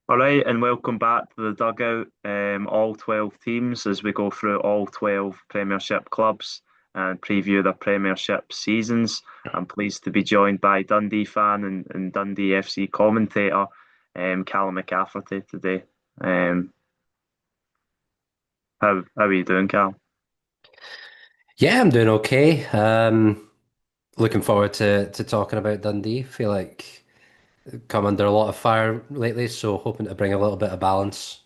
All right, and welcome back to the dugout. All 12 teams as we go through all 12 Premiership clubs and preview their Premiership seasons. I'm pleased to be joined by Dundee fan and Dundee FC commentator, Calum McCafferty today. Um, how are you doing, Cal? Yeah, I'm doing okay. Looking forward to talking about Dundee. Feel like come under a lot of fire lately, so hoping to bring a little bit of balance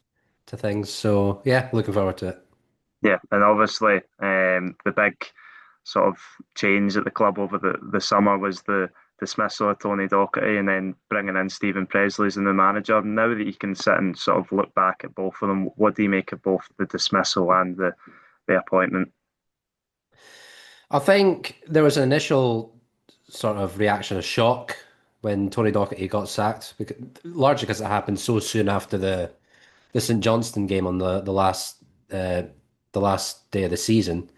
to things. So yeah, looking forward to it. Yeah, and obviously the big sort of change at the club over the summer was the dismissal of Tony Docherty and then bringing in Stephen Presley as the new manager. Now that you can sit and sort of look back at both of them, what do you make of both the dismissal and the appointment? I think there was an initial sort of reaction of shock when Tony Docherty got sacked, largely because it happened so soon after the St Johnstone game on uh, the last day of the season.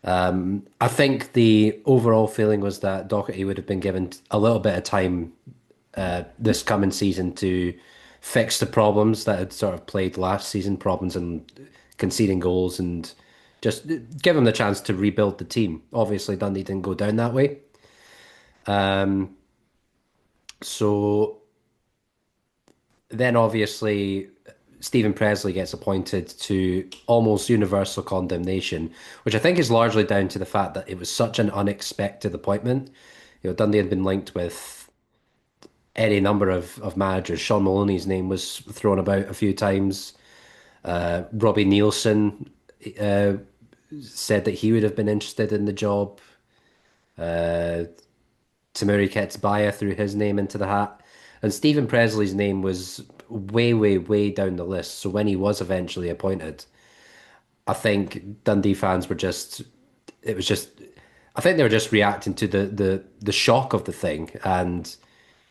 I think the overall feeling was that Docherty would have been given a little bit of time this coming season to fix the problems that had sort of plagued last season, problems and conceding goals, and just give him the chance to rebuild the team. Obviously, Dundee didn't go down that way. So then obviously Stephen Presley gets appointed to almost universal condemnation, which I think is largely down to the fact that it was such an unexpected appointment. Dundee had been linked with any number of managers. Sean Maloney's name was thrown about a few times. Robbie Nielsen uh, said that he would have been interested in the job. Tamuri Ketsbaya threw his name into the hat. And Stephen Presley's name was way, way, way down the list. So when he was eventually appointed, I think Dundee fans were just, it was just, I think they were just reacting to the shock of the thing. And,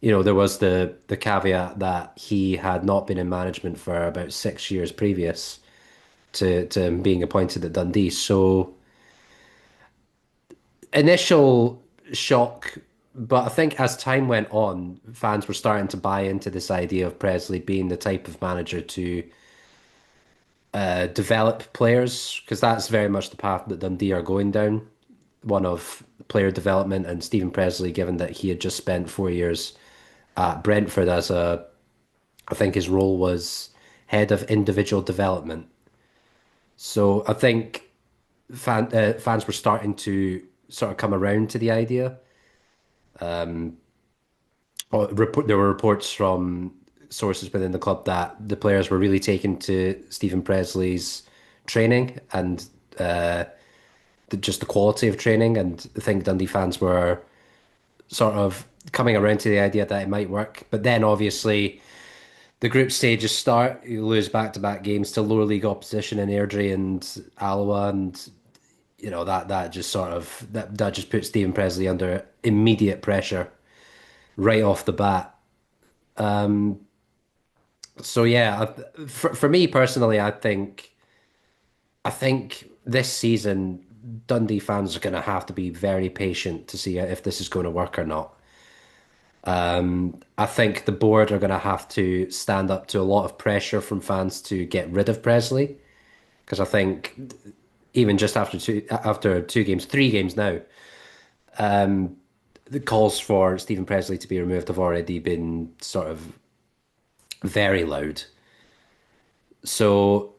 there was the caveat that he had not been in management for about 6 years previous to him being appointed at Dundee. So initial shock, but I think as time went on, fans were starting to buy into this idea of Presley being the type of manager to develop players, because that's very much the path that Dundee are going down, one of player development. And Stephen Presley, given that he had just spent 4 years at Brentford I think his role was head of individual development. So I think fans were starting to sort of come around to the idea. There were reports from sources within the club that the players were really taken to Stephen Presley's training and just the quality of training. And I think Dundee fans were sort of coming around to the idea that it might work. But then obviously the group stages start, you lose back-to-back games to lower league opposition in Airdrie and Alloa, and that just sort of that just puts Stephen Presley under immediate pressure right off the bat. So yeah, for me personally, I think this season Dundee fans are going to have to be very patient to see if this is going to work or not. I think the board are going to have to stand up to a lot of pressure from fans to get rid of Presley, because I think even just after 2 games, 3 games now, the calls for Stephen Presley to be removed have already been sort of very loud. So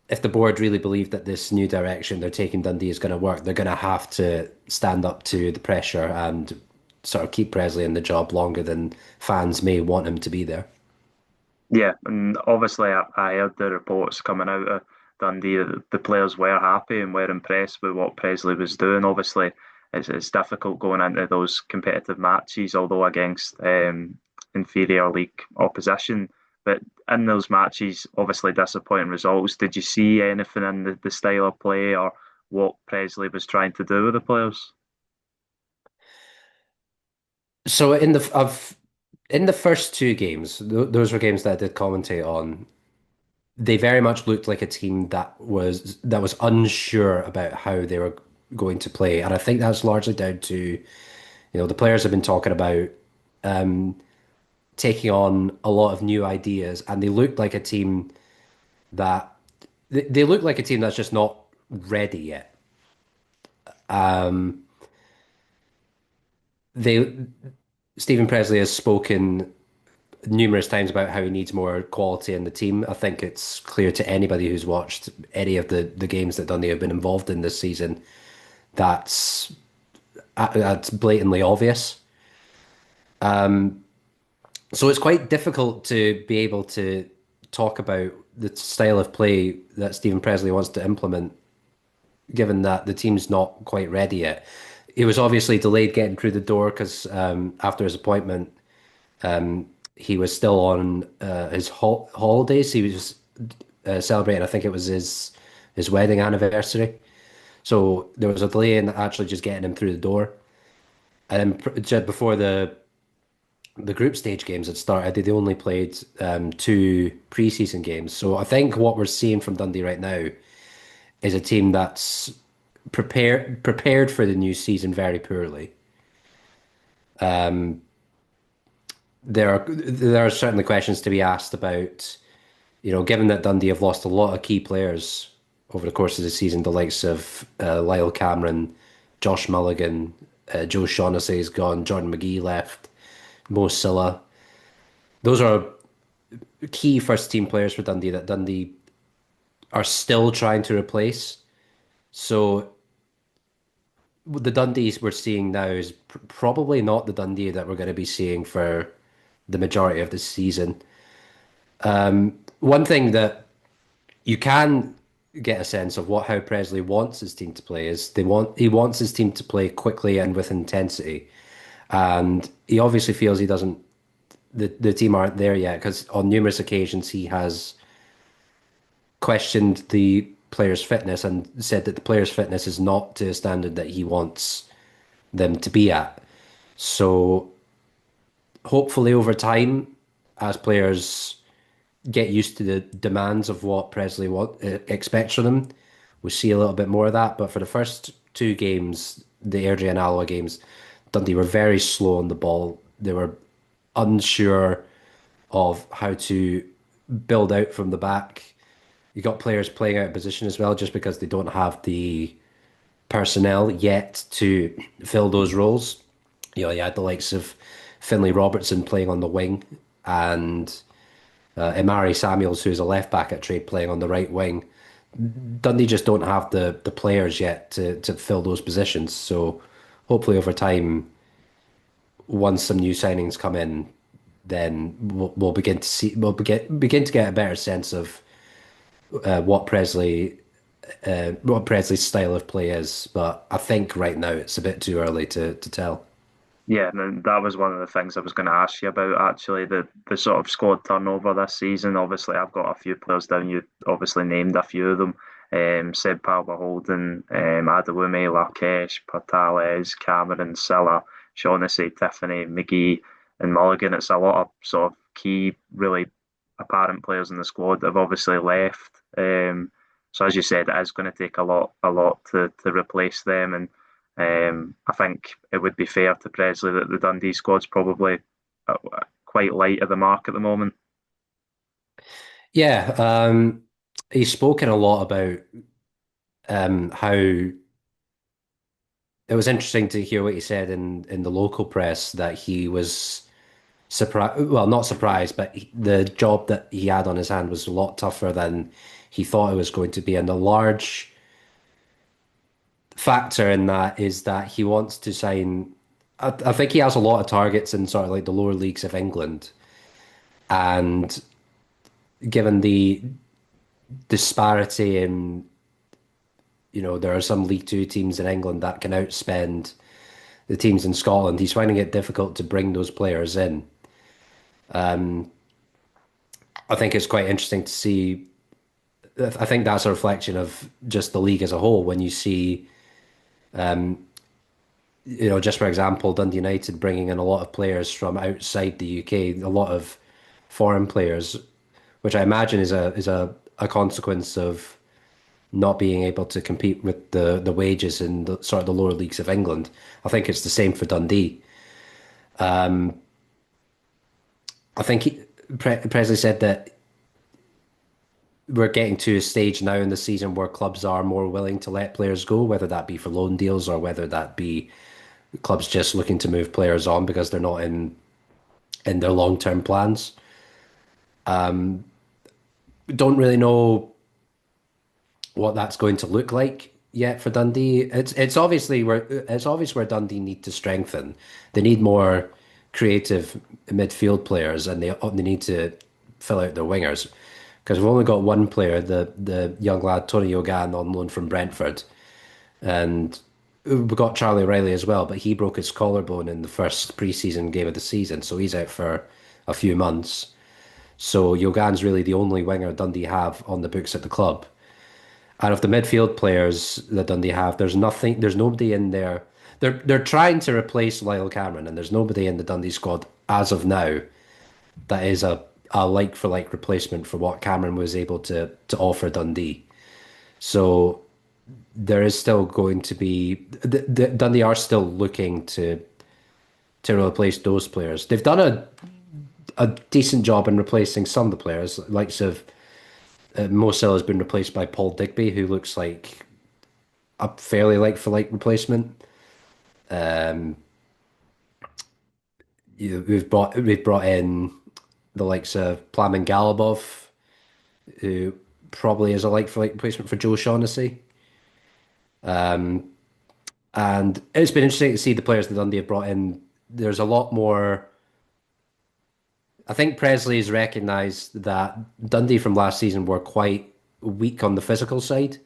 if the board really believe that this new direction they're taking Dundee is going to work, they're going to have to stand up to the pressure and sort of keep Presley in the job longer than fans may want him to be there. Yeah, and obviously I heard the reports coming out of Dundee that the players were happy and were impressed with what Presley was doing. Obviously, it's difficult going into those competitive matches, although against inferior league opposition. But in those matches, obviously disappointing results. Did you see anything in the style of play or what Presley was trying to do with the players? So in the first 2 games, those were games that I did commentate on. They very much looked like a team that was unsure about how they were going to play, and I think that's largely down to the players have been talking about taking on a lot of new ideas, and they looked like a team that they look like a team that's just not ready yet. They Stephen Presley has spoken numerous times about how he needs more quality in the team. I think it's clear to anybody who's watched any of the games that Dundee have been involved in this season. That's that's blatantly obvious. So it's quite difficult to be able to talk about the style of play that Stephen Presley wants to implement, given that the team's not quite ready yet. He was obviously delayed getting through the door because after his appointment, he was still on his holidays. He was celebrating, I think it was his wedding anniversary. So there was a delay in actually just getting him through the door. And then just before the group stage games had started, they only played two preseason games. So I think what we're seeing from Dundee right now is a team that's prepared for the new season very poorly. There are certainly questions to be asked about, given that Dundee have lost a lot of key players over the course of the season, the likes of Lyle Cameron, Josh Mulligan, Joe Shaughnessy's gone, Jordan McGee left, Mo Silla. Those are key first team players for Dundee that Dundee are still trying to replace. So the Dundees we're seeing now is probably not the Dundee that we're going to be seeing for the majority of the season. One thing that you can get a sense of what how Presley wants his team to play is he wants his team to play quickly and with intensity. And he obviously feels he doesn't the team aren't there yet because on numerous occasions he has questioned the players' fitness and said that the players' fitness is not to a standard that he wants them to be at. So hopefully over time, as players get used to the demands of what Presley expects from them, we see a little bit more of that. But for the first two games, the Airdrie and Alloa games, Dundee were very slow on the ball. They were unsure of how to build out from the back. You got players playing out of position as well, just because they don't have the personnel yet to fill those roles. You had the likes of Finlay Robertson playing on the wing and Imari Samuels, who's a left back at trade, playing on the right wing. Dundee just don't have the players yet to fill those positions. So hopefully over time, once some new signings come in, then we'll begin to see begin to get a better sense of what Presley's style of play is. But I think right now it's a bit too early to tell. Yeah, and that was one of the things I was going to ask you about actually, the sort of squad turnover this season. Obviously, I've got a few players down. You obviously named a few of them. Seb Palmer-Holden, Adewumi, Larkesh, Portales, Cameron, Silla, Shaughnessy, Tiffany, McGee, and Mulligan. It's a lot of sort of key, really apparent players in the squad that have obviously left. So as you said, it is going to take a lot to replace them, and I think it would be fair to Presley that the Dundee squad's probably uh, quite light of the mark at the moment. Yeah, he's spoken a lot about how it was interesting to hear what he said in the local press that he was surprised, well, not surprised, but the job that he had on his hand was a lot tougher than he thought it was going to be. And a large factor in that is that he wants to sign. I think he has a lot of targets in sort of like the lower leagues of England, and given the disparity in, there are some League Two teams in England that can outspend the teams in Scotland. He's finding it difficult to bring those players in. I think it's quite interesting to see. I think that's a reflection of just the league as a whole. When you see, just for example, Dundee United bringing in a lot of players from outside the UK, a lot of foreign players, which I imagine is a consequence of not being able to compete with the wages in the sort of the lower leagues of England. I think it's the same for Dundee. I think Presley said that we're getting to a stage now in the season where clubs are more willing to let players go, whether that be for loan deals or whether that be clubs just looking to move players on because they're not in their long-term plans. Don't really know what that's going to look like yet for Dundee. It's obvious where Dundee need to strengthen. They need more creative midfield players, and they need to fill out their wingers because we've only got one player, the young lad Tony Yogan on loan from Brentford, and we've got Charlie Riley as well, but he broke his collarbone in the first preseason game of the season, so he's out for a few months. So Yogan's really the only winger Dundee have on the books at the club. Out of the midfield players that Dundee have, there's nobody in there. They're trying to replace Lyle Cameron, and there's nobody in the Dundee squad as of now that is a like for like replacement for what Cameron was able to offer Dundee. So there is still going to be Dundee are still looking to replace those players. They've done a decent job in replacing some of the players, likes of Mo Salah has been replaced by Paul Digby, who looks like a fairly like for like replacement. Um, we've brought in the likes of Plamen Galabov, who probably is a like for like replacement for Joe Shaughnessy. And it's been interesting to see the players that Dundee have brought in. There's a lot more. I think Presley's recognised that Dundee from last season were quite weak on the physical side.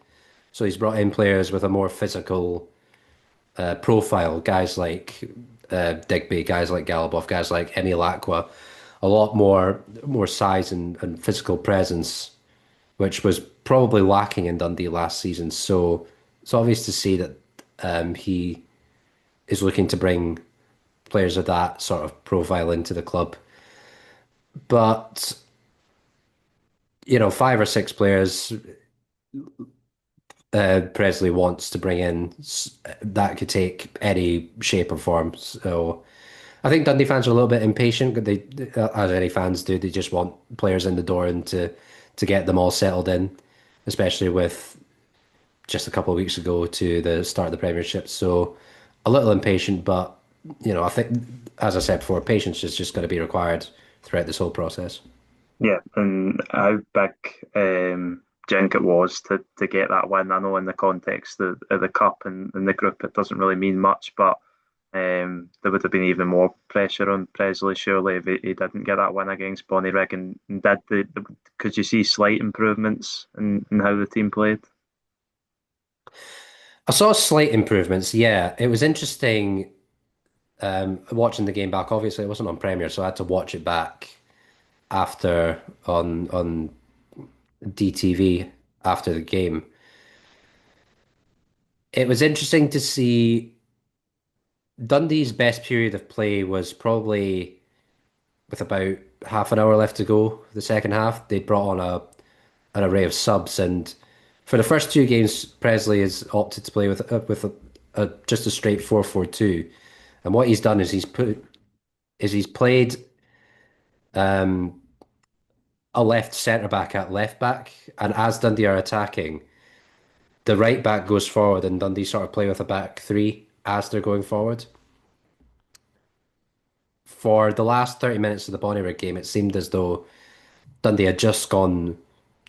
So he's brought in players with a more physical profile, guys like Digby, guys like Galabov, guys like Emil Aqua, a lot more size and physical presence, which was probably lacking in Dundee last season. So it's obvious to see that he is looking to bring players of that sort of profile into the club. But five or six players Presley wants to bring in that could take any shape or form. So I think Dundee fans are a little bit impatient. As any fans do, they just want players in the door and to get them all settled in, especially with just a couple of weeks ago to the start of the Premiership. So a little impatient, but I think, as I said before, patience is just going to be required throughout this whole process. Yeah, and how big do you think it was to get that win? I know in the context of the cup and the group, it doesn't really mean much, but there would have been even more pressure on Presley surely if he didn't get that win against Bonnyrigg. And could you see slight improvements in how the team played? I saw slight improvements. Yeah, it was interesting watching the game back. Obviously, it wasn't on Premier, so I had to watch it back after on DTV after the game. It was interesting to see Dundee's best period of play was probably with about half an hour left to go, the second half. They brought on an array of subs, and for the first two games, Presley has opted to play with just a straight 4-4-2. And what he's done is he's played um, a left centre back at left back, and as Dundee are attacking, the right back goes forward, and Dundee sort of play with a back three as they're going forward. For the last 30 minutes of the Bonnyrigg game, it seemed as though Dundee had just gone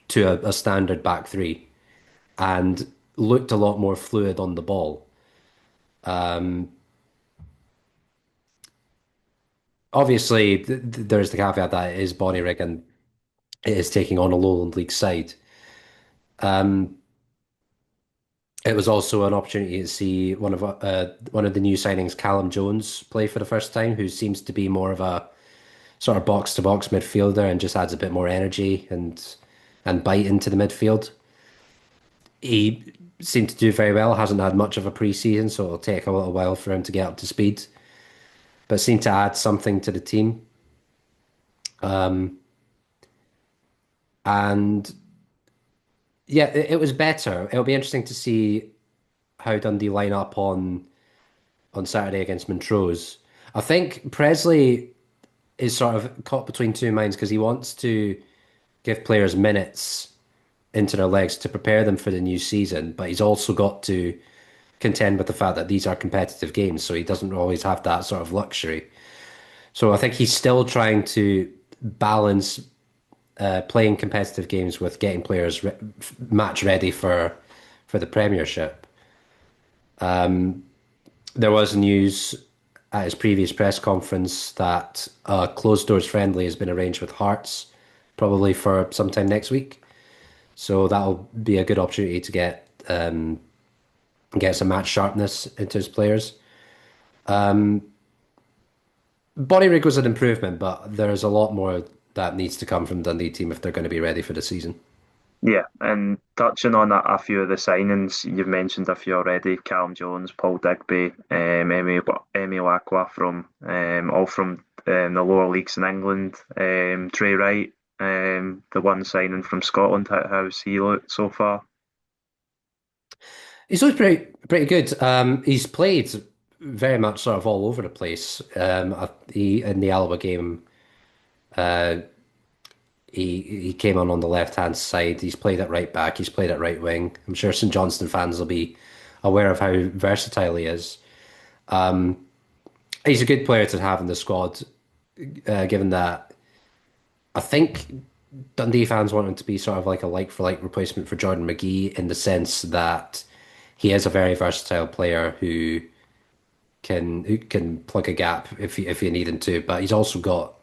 to a standard back three and looked a lot more fluid on the ball. Obviously, there's the caveat that it is Bonnyrigg and it is taking on a Lowland League side. It was also an opportunity to see one of the new signings, Calum Jones, play for the first time, who seems to be more of a sort of box to box midfielder and just adds a bit more energy and bite into the midfield. He seemed to do very well, hasn't had much of a preseason, so it'll take a little while for him to get up to speed, but seemed to add something to the team. And yeah, it was better. It'll be interesting to see how Dundee line up on Saturday against Montrose. I think Presley is sort of caught between two minds because he wants to give players minutes into their legs to prepare them for the new season, but he's also got to contend with the fact that these are competitive games, so he doesn't always have that sort of luxury. So I think he's still trying to balance playing competitive games with getting players match ready for the Premiership. There was news at his previous press conference that a closed doors friendly has been arranged with Hearts, probably for sometime next week. So that'll be a good opportunity to get some match sharpness into his players. Body rig was an improvement, but there's a lot more that needs to come from Dundee team if they're going to be ready for the season. Yeah, and touching on a few of the signings, you've mentioned a few already: Calum Jones, Paul Digby, Emil Aqua from all from the lower leagues in England. Trey Wright, the one signing from Scotland. How's he looked so far? He's always pretty good. He's played very much sort of all over the place. He in the Alba game, he came on the left hand side. He's played at right back. He's played at right wing. I'm sure St Johnstone fans will be aware of how versatile he is. He's a good player to have in the squad, given that I think Dundee fans want him to be sort of like a like for like replacement for Jordan McGee in the sense that he is a very versatile player who can plug a gap if you need him to, but he's also got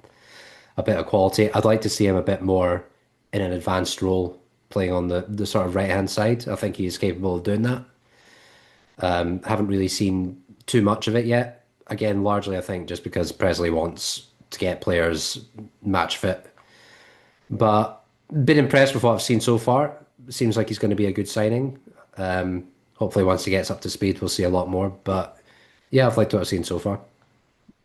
a bit of quality. I'd like to see him a bit more in an advanced role, playing on the sort of right hand side. I think he's capable of doing that. Haven't really seen too much of it yet. Again, largely I think just because Presley wants to get players match fit. But been impressed with what I've seen so far. Seems like he's going to be a good signing. Hopefully, once he gets up to speed, we'll see a lot more. But yeah, I've liked what I've seen so far.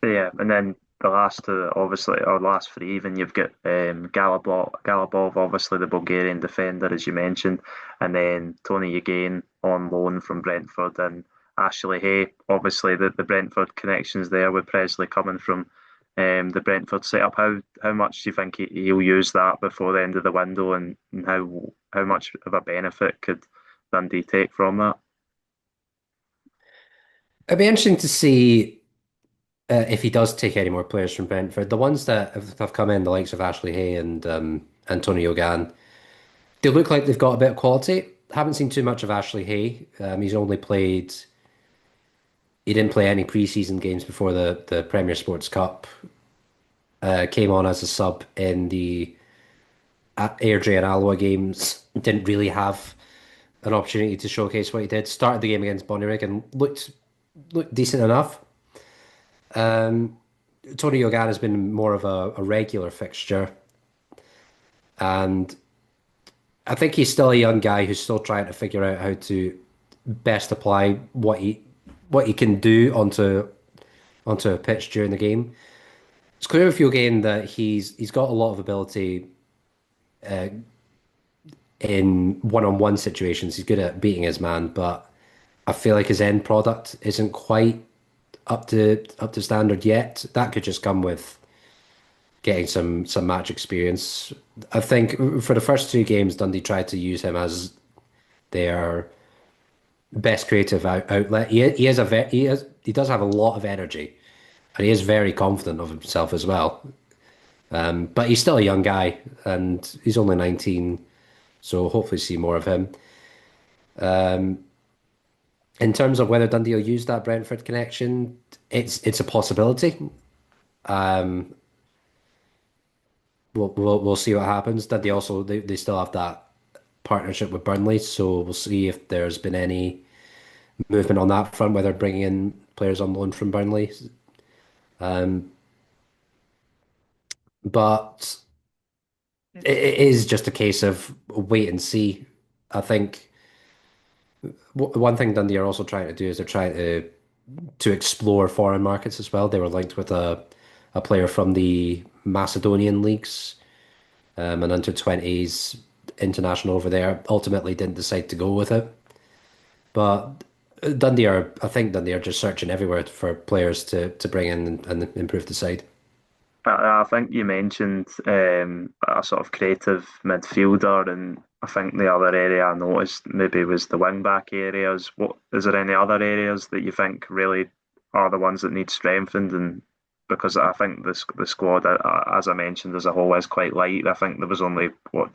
Yeah, and then the last two, obviously, or last three even, you've got Galabov, obviously the Bulgarian defender, as you mentioned, and then Tony Again on loan from Brentford, and Ashley Hay, obviously the Brentford connections there with Presley coming from the Brentford setup. How much do you think he'll use that before the end of the window, and how much of a benefit could Dundee take from that? It'd be interesting to see if he does take any more players from Brentford. The ones that have come in, the likes of Ashley Hay and Antonio Gan, they look like they've got a bit of quality. Haven't seen too much of Ashley Hay. He's only played. He didn't play any preseason games before the Premier Sports Cup. Came on as a sub in the Airdrie and Alloa games. Didn't really have an opportunity to showcase what he did. Started the game against Bonnyrigg and looked decent enough. Tony Yogan has been more of a regular fixture, and I think he's still a young guy who's still trying to figure out how to best apply what he can do onto a pitch during the game. It's clear with Yogan that he's got a lot of ability in one-on-one situations. He's good at beating his man, but I feel like his end product isn't quite up to standard yet. That could just come with getting some match experience. I think for the first two games, Dundee tried to use him as their best creative outlet. He does have a lot of energy, and he is very confident of himself as well. But he's still a young guy, and he's only 19, so hopefully see more of him. In terms of whether Dundee will use that Brentford connection, it's a possibility. We'll see what happens. Dundee also they still have that partnership with Burnley, so we'll see if there's been any movement on that front, whether bringing in players on loan from Burnley. But it is just a case of wait and see. I think one thing Dundee are also trying to do is they're trying to explore foreign markets as well. They were linked with a player from the Macedonian leagues, an under 20s international over there. Ultimately didn't decide to go with it. But I think Dundee are just searching everywhere for players to bring in and improve the side. I think you mentioned a sort of creative midfielder, and I think the other area I noticed maybe was the wing back areas. What is there any other areas that you think really are the ones that need strengthened? And because I think the squad, as I mentioned, as a whole, is quite light. I think there was only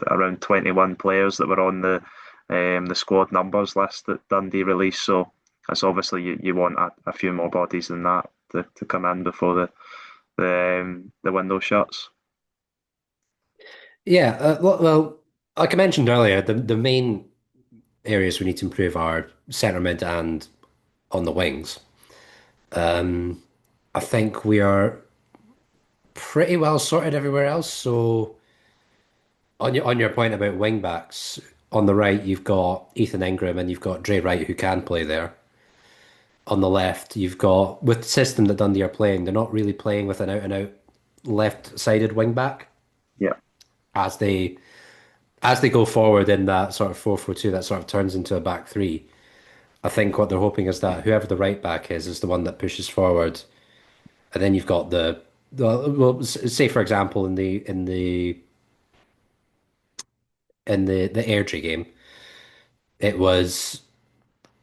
around 21 players that were on the squad numbers list that Dundee released. So it's obviously you want a few more bodies than that to come in before the window shuts. Yeah, well, like I mentioned earlier, the main areas we need to improve are centre mid and on the wings. Um, I think we are pretty well sorted everywhere else. So on your point about wing backs, on the right you've got Ethan Ingram and you've got Dre Wright who can play there. On the left, you've got with the system that Dundee are playing, they're not really playing with an out and out left-sided wing back Yeah, as they go forward in that sort of 4-4-2 that sort of turns into a back three. I think what they're hoping is that whoever the right back is the one that pushes forward, and then you've got well, say for example in the Airdrie game, it was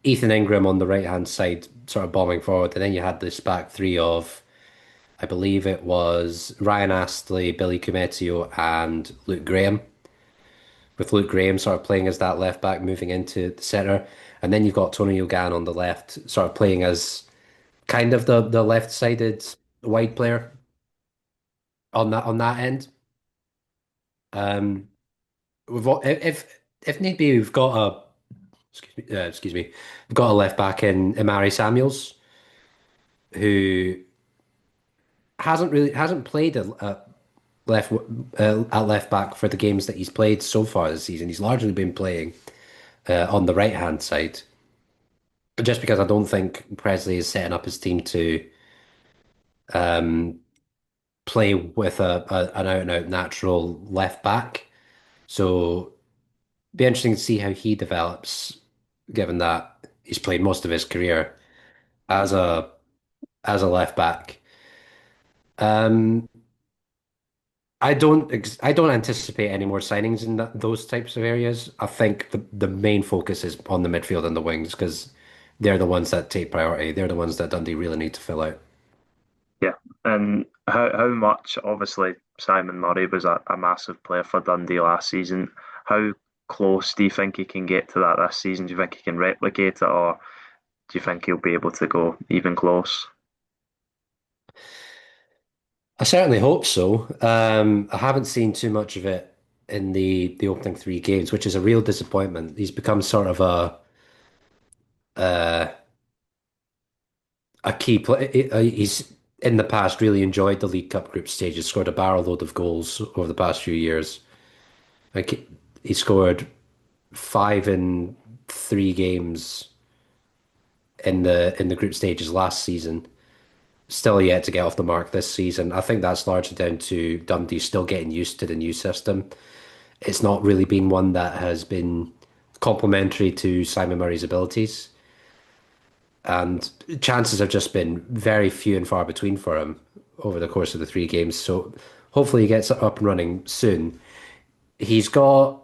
Ethan Ingram on the right hand side, sort of bombing forward, and then you had this back three of I believe it was Ryan Astley, Billy Cumetio, and Luke Graham, with Luke Graham sort of playing as that left back moving into the centre. And then you've got Tony Yogan on the left, sort of playing as kind of the left-sided wide player on that end. Um, if need be, we've got a excuse me, we've got a left back in Imari Samuels who hasn't played left at left back for the games that he's played so far this season. He's largely been playing on the right hand side, just because I don't think Presley is setting up his team to um, play with an out and out natural left back. So be interesting to see how he develops, given that he's played most of his career as a left back. Um, I don't anticipate any more signings in those types of areas. I think the main focus is on the midfield and the wings because they're the ones that take priority. They're the ones that Dundee really need to fill out. yeah. And how much? Obviously, Simon Murray was a massive player for Dundee last season. How close do you think he can get to that this season? Do you think he can replicate it, or do you think he'll be able to go even close? I certainly hope so. I haven't seen too much of it in the opening three games, which is a real disappointment. He's become sort of uh, a key play. He's in the past really enjoyed the League Cup group stages, scored a barrel load of goals over the past few years. Like he scored five in three games in the group stages last season. Still yet to get off the mark this season. I think that's largely down to Dundee still getting used to the new system. It's not really been one that has been complementary to Simon Murray's abilities, and chances have just been very few and far between for him over the course of the three games. So hopefully he gets up and running soon. He's got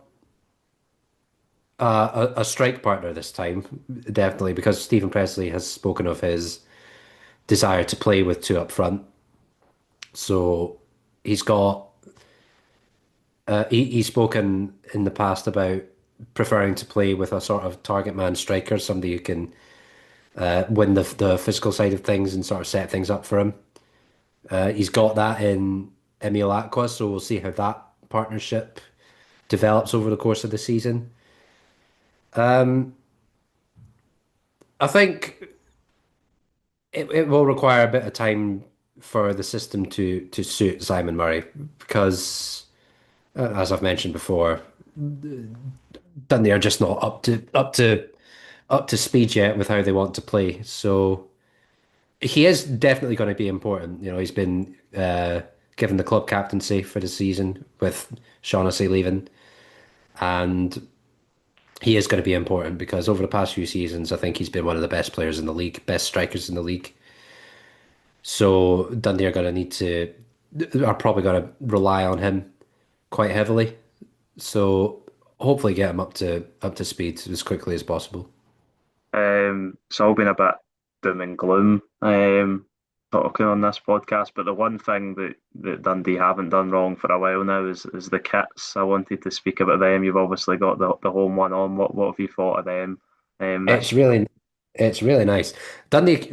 a strike partner this time, definitely, because Stephen Presley has spoken of his desire to play with two up front. So he's got he's spoken in the past about preferring to play with a sort of target man striker, somebody who can win the physical side of things and sort of set things up for him. He's got that in Emil Aqua, so we'll see how that partnership develops over the course of the season. I think it will require a bit of time for the system to suit Simon Murray because, as I've mentioned before, Dundee are just not up to speed yet with how they want to play. So he is definitely going to be important. He's been given the club captaincy for the season with Shaughnessy leaving, and he is going to be important because over the past few seasons, I think he's been one of the best players in the league, best strikers in the league. So Dundee are going to need to are probably going to rely on him quite heavily. So hopefully get him up to speed as quickly as possible. It's all been a bit doom and gloom talking on this podcast, but the one thing that Dundee haven't done wrong for a while now is the kits. I wanted to speak about them. You've obviously got the home one on. What have you thought of them this It's year? really it's really nice. Dundee,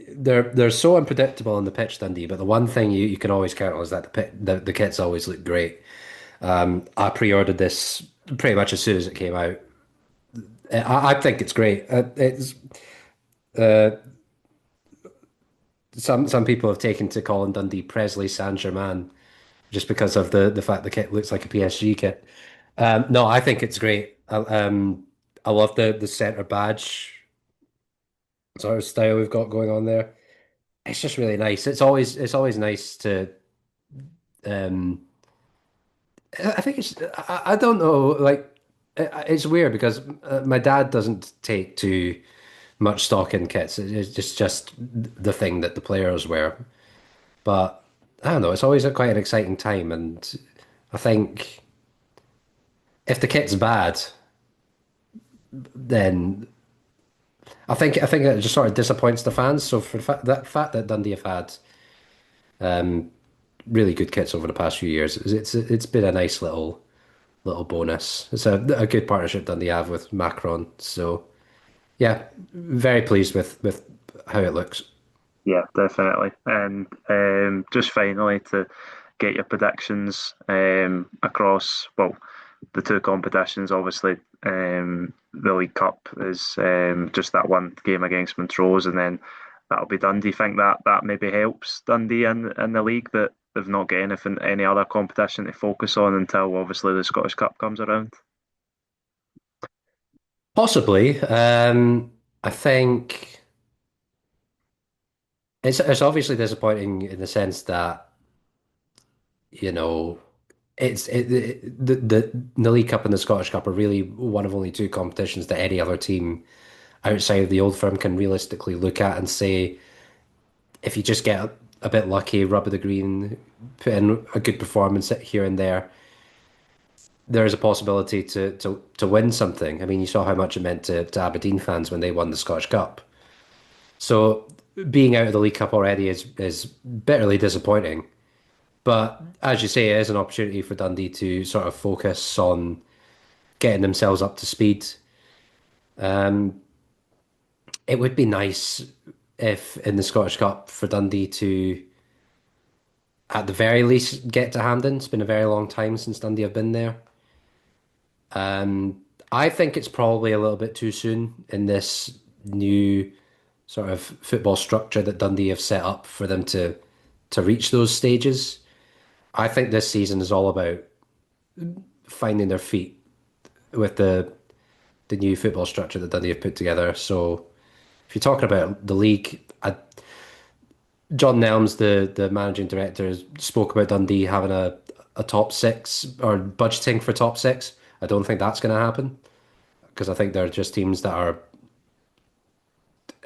they're so unpredictable on the pitch, Dundee. But the one thing you can always count on is that the kits always look great. I pre-ordered this pretty much as soon as it came out. I think it's great. It's some people have taken to calling Dundee Presley Saint-Germain just because of the fact the kit looks like a PSG kit. No, I think it's great. I love the center badge sort of style we've got going on there. It's just really nice. It's always nice to um I think I don't know like it's weird because my dad doesn't take too much stock in kits. It's just the thing that the players wear. But I don't know, it's always quite an exciting time and I think if the kit's bad, then I think it just sort of disappoints the fans. So for the fact that Dundee have had really good kits over the past few years, it's been a nice little bonus. It's a good partnership Dundee have with Macron. So yeah, very pleased with how it looks. Yeah, definitely. And just finally to get your predictions across, well, the two competitions. Obviously, the League Cup is just that one game against Montrose, and then that'll be done. Do you think that maybe helps Dundee in the league that they've not got anything, any other competition to focus on until obviously the Scottish Cup comes around? Possibly. I think it's obviously disappointing in the sense that, you know, the League Cup and the Scottish Cup are really one of only two competitions that any other team outside of the old firm can realistically look at and say, if you just get a bit lucky, rub of the green, put in a good performance here and there is a possibility to win something. I mean, you saw how much it meant to Aberdeen fans when they won the Scottish Cup. So being out of the League Cup already is bitterly disappointing. But as you say, it is an opportunity for Dundee to sort of focus on getting themselves up to speed. It would be nice if in the Scottish Cup for Dundee to, at the very least, get to Hampden. It's been a very long time since Dundee have been there. I think it's probably a little bit too soon in this new sort of football structure that Dundee have set up for them to reach those stages. I think this season is all about finding their feet with the new football structure that Dundee have put together. So if you're talking about the league, John Nelms, the managing director, spoke about Dundee having a top six or budgeting for top six. I don't think that's going to happen because I think they're just teams that are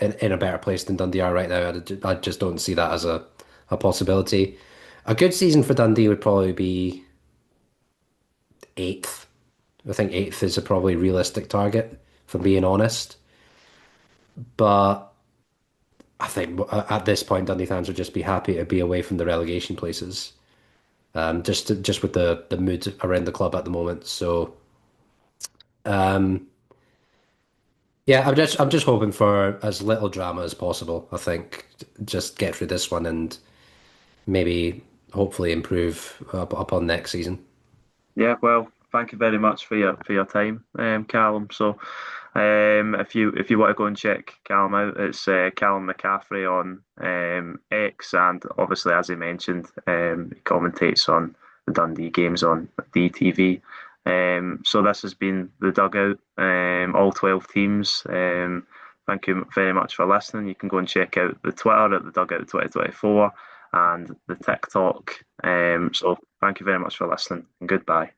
in a better place than Dundee are right now. I just don't see that as a possibility. A good season for Dundee would probably be eighth. I think eighth is a probably realistic target, for being honest. But I think at this point, Dundee fans would just be happy to be away from the relegation places. Just with the mood around the club at the moment. So yeah, I'm just hoping for as little drama as possible. I think just get through this one and maybe hopefully improve upon next season. Yeah, well, thank you very much for your time, Callum. So, if you want to go and check Callum out, it's Calum McCaffery on X, and obviously, as he mentioned, he commentates on the Dundee games on DeeTV. So this has been the Dugout, all 12 teams. Thank you very much for listening. You can go and check out the Twitter at the Dugout 2024 and the TikTok. So thank you very much for listening and goodbye.